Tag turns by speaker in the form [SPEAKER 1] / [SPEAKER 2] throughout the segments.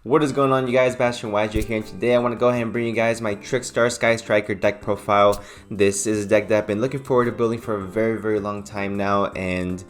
[SPEAKER 1] What is going on, you guys? Bastion YJ here, and today I want to go ahead and bring you guys my Trickstar Sky Striker deck profile. This is a deck that I've been looking forward to building for a very long time now, and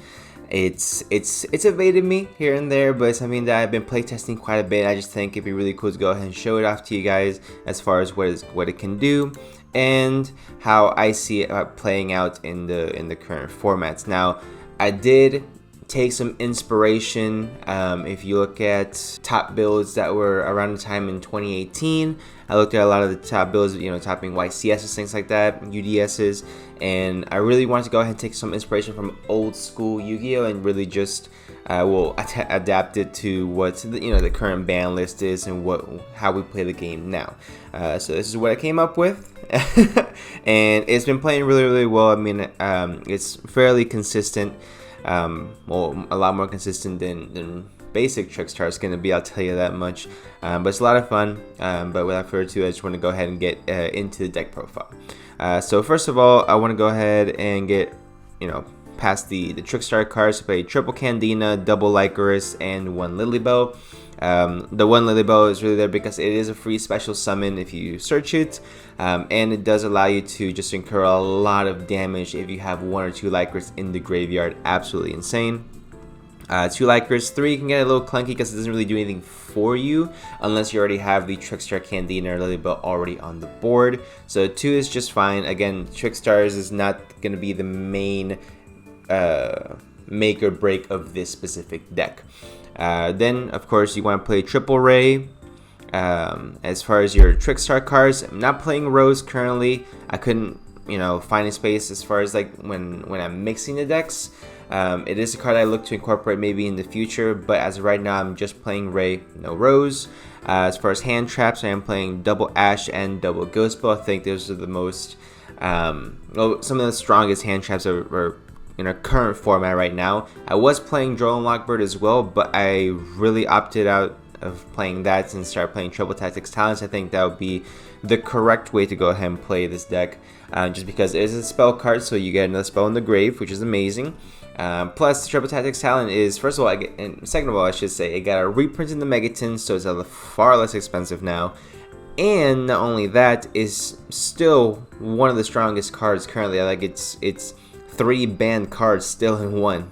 [SPEAKER 1] it's evaded me here and there, but it's something that I've been playtesting quite a bit. I just think it'd be really cool to go ahead and show it off to you guys as far as what it can do and how I see it playing out in the current formats. Now, I did take some inspiration. If you look at top builds that were around the time in 2018, I looked at a lot of the top builds, topping YCSs, things like that, UDSs, and I really wanted to go ahead and take some inspiration from old school Yu-Gi-Oh! And really just adapt it to what the current ban list is and how we play the game now. So this is what I came up with, and it's been playing really well. I mean, it's fairly consistent. Well, a lot more consistent than basic Trickstar is going to be, I'll tell you that much. But it's a lot of fun. But without further ado, I just want to go ahead and get into the deck profile. So first of all, I want to go ahead and get, past the Trickstar cards to play triple Candina, double Lycoris, and one Lilybell. The one Lilybell is really there because it is a free special summon if you search it, and it does allow you to just incur a lot of damage if you have one or two Lycoris in the graveyard. Absolutely insane. Two Lycoris, 3 can get a little clunky because it doesn't really do anything for you unless you already have the Trickstar Candina or Lilybell already on the board. So 2 is just fine. Again, Trickstars is not going to be the main make or break of this specific deck. Then, of course, you want to play Triple Ray. As far as your Trickstar cards, I'm not playing Rose currently. I couldn't, find a space as far as like when I'm mixing the decks. It is a card I look to incorporate maybe in the future, but as of right now, I'm just playing Ray, no Rose. As far as hand traps, I am playing double Ash and double Ghostbell. I think those are the most, some of the strongest hand traps are in our current format right now. I was playing Droll and Lockbird as well, but I really opted out of playing that and started playing Triple Tactics Talents. I think that would be the correct way to go ahead and play this deck, just because it is a spell card, so you get another spell in the grave, which is amazing. Plus, Triple Tactics Talent is, first of all, and second of all, I should say, it got a reprint in the Megaton, so it's far less expensive now. And not only that, is still one of the strongest cards currently. Like it's 3 banned cards still in one.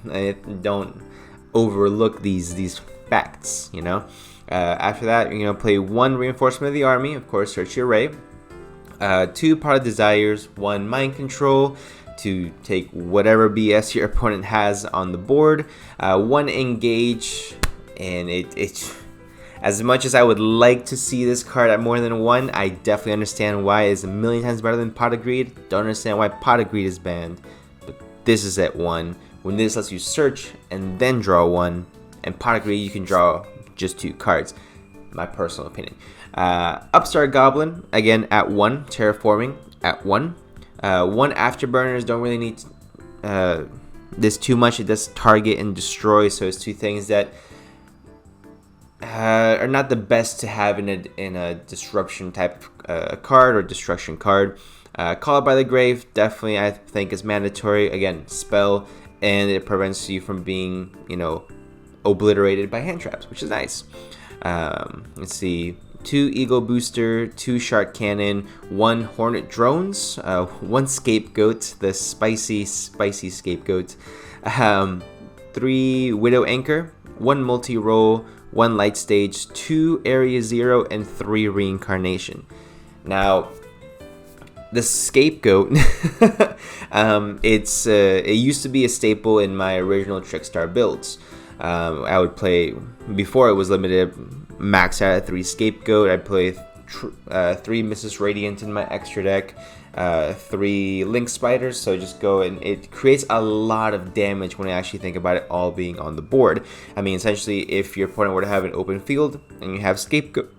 [SPEAKER 1] Don't overlook these facts, After that, play 1 Reinforcement of the Army, of course, search your Ray. 2 Pot of Desires, 1 Mind Control to take whatever BS your opponent has on the board. 1 Engage, and it as much as I would like to see this card at more than 1, I definitely understand why. It's a million times better than Pot of Greed. Don't understand why Pot of Greed is banned. This is at 1. When this lets you search and then draw 1, and Pot of Greed, you can draw just 2 cards. My personal opinion. Upstart Goblin, again at 1. Terraforming at 1. 1 Afterburners, don't really need this too much. It does target and destroy, so it's 2 things that are not the best to have in a disruption type card or destruction card. Called by the Grave, definitely I think is mandatory. Again, spell, and it prevents you from being, obliterated by hand traps, which is nice. Let's see, 2 Eagle Booster, 2 Shark Cannon, 1 Hornet Drones, 1 Scapegoat, the spicy Scapegoat, 3 Widow Anchor, 1 Multi-Roll, 1 Light Stage, 2 Area 0, and 3 Reincarnation. Now, the Scapegoat, it used to be a staple in my original Trickstar builds. I would play, before it was limited, max out at 3 Scapegoat. I'd play 3 Mrs. Radiant in my extra deck, 3 Link Spiders, so just go, and it creates a lot of damage when I actually think about it all being on the board. I mean, essentially, if your opponent were to have an open field and you have Scapegoat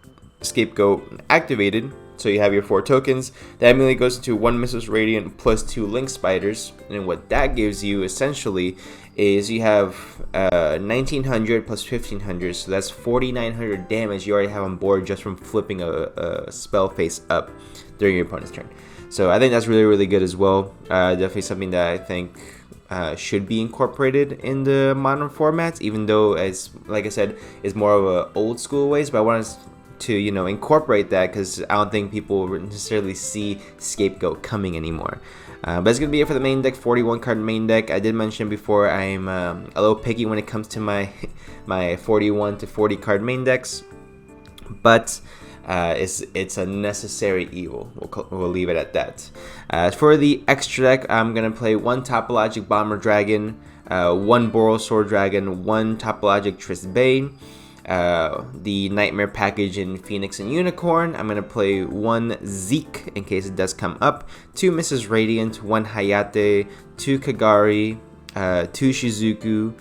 [SPEAKER 1] activated, so you have your 4 tokens, that immediately goes into 1 Mrs. Radiant plus 2 Link Spiders, and what that gives you essentially is you have 1900 plus 1500, so that's 4900 damage you already have on board just from flipping a spell face up during your opponent's turn. So I think that's really good as well. Definitely something that I think should be incorporated in the modern formats, even though, as like I said, it's more of a old school ways. But I wanted to, you know, incorporate that because I don't think people necessarily see Scapegoat coming anymore. But that's gonna be it for the main deck, 41 card main deck. I did mention before I'm a little picky when it comes to my my 41 to 40 card main decks, but it's a necessary evil. We'll leave it at that. For the extra deck, I'm gonna play one Topologic Bomber Dragon, one Borosaur Dragon, one Topologic Triss Bane, the Nightmare package in Phoenix and Unicorn. I'm gonna play one Zeke in case it does come up, two Mrs. Radiant, one Hayate, two Kagari, two Shizuku,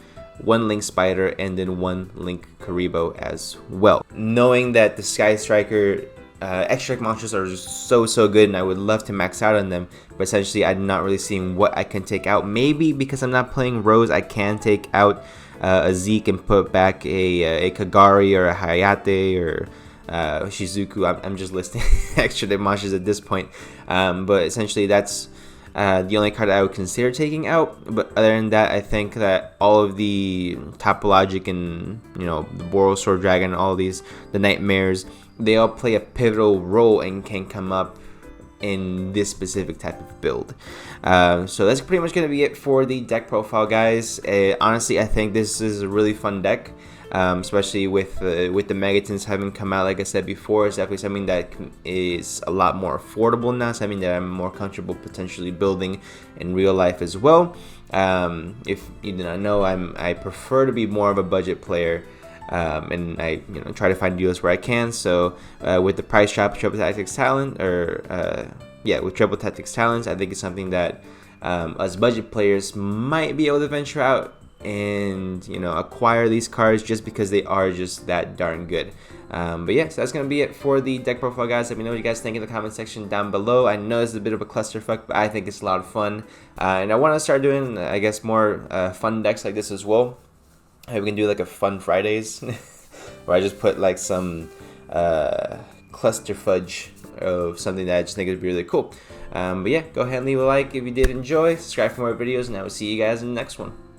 [SPEAKER 1] one Link Spider, and then one Link Karibo as well. Knowing that the Sky Striker extra monsters are just so good, and I would love to max out on them, but essentially I'm not really seeing what I can take out. Maybe because I'm not playing Rose, I can take out a Zeke and put back a Kagari or a Hayate or Shizuku. I'm just listing extra deck monsters at this point, but essentially that's the only card I would consider taking out. But other than that, I think that all of the Topologic and, you know, the Borosaur Dragon, all these, the Nightmares, they all play a pivotal role and can come up in this specific type of build. So that's pretty much going to be it for the deck profile, guys. Honestly, I think this is a really fun deck. Especially with the Megatons having come out, like I said before, it's definitely something that is a lot more affordable now, something that I'm more comfortable potentially building in real life as well. If you do not know, I prefer to be more of a budget player, and I try to find deals where I can. So with the price drop, Triple Tactics Talent, with Triple Tactics Talents, I think it's something that us budget players might be able to venture out and acquire these cards just because they are just that darn good. But yeah, so that's gonna be it for the deck profile, guys. Let me know what you guys think in the comment section down below. I know it's a bit of a clusterfuck, but I think it's a lot of fun, and I want to start doing, I guess, more fun decks like this as well. Maybe we can do like a Fun Fridays where I just put like some cluster fudge of something that I just think would be really cool. But yeah, go ahead and leave a like if you did enjoy, subscribe for more videos, and I will see you guys in the next one.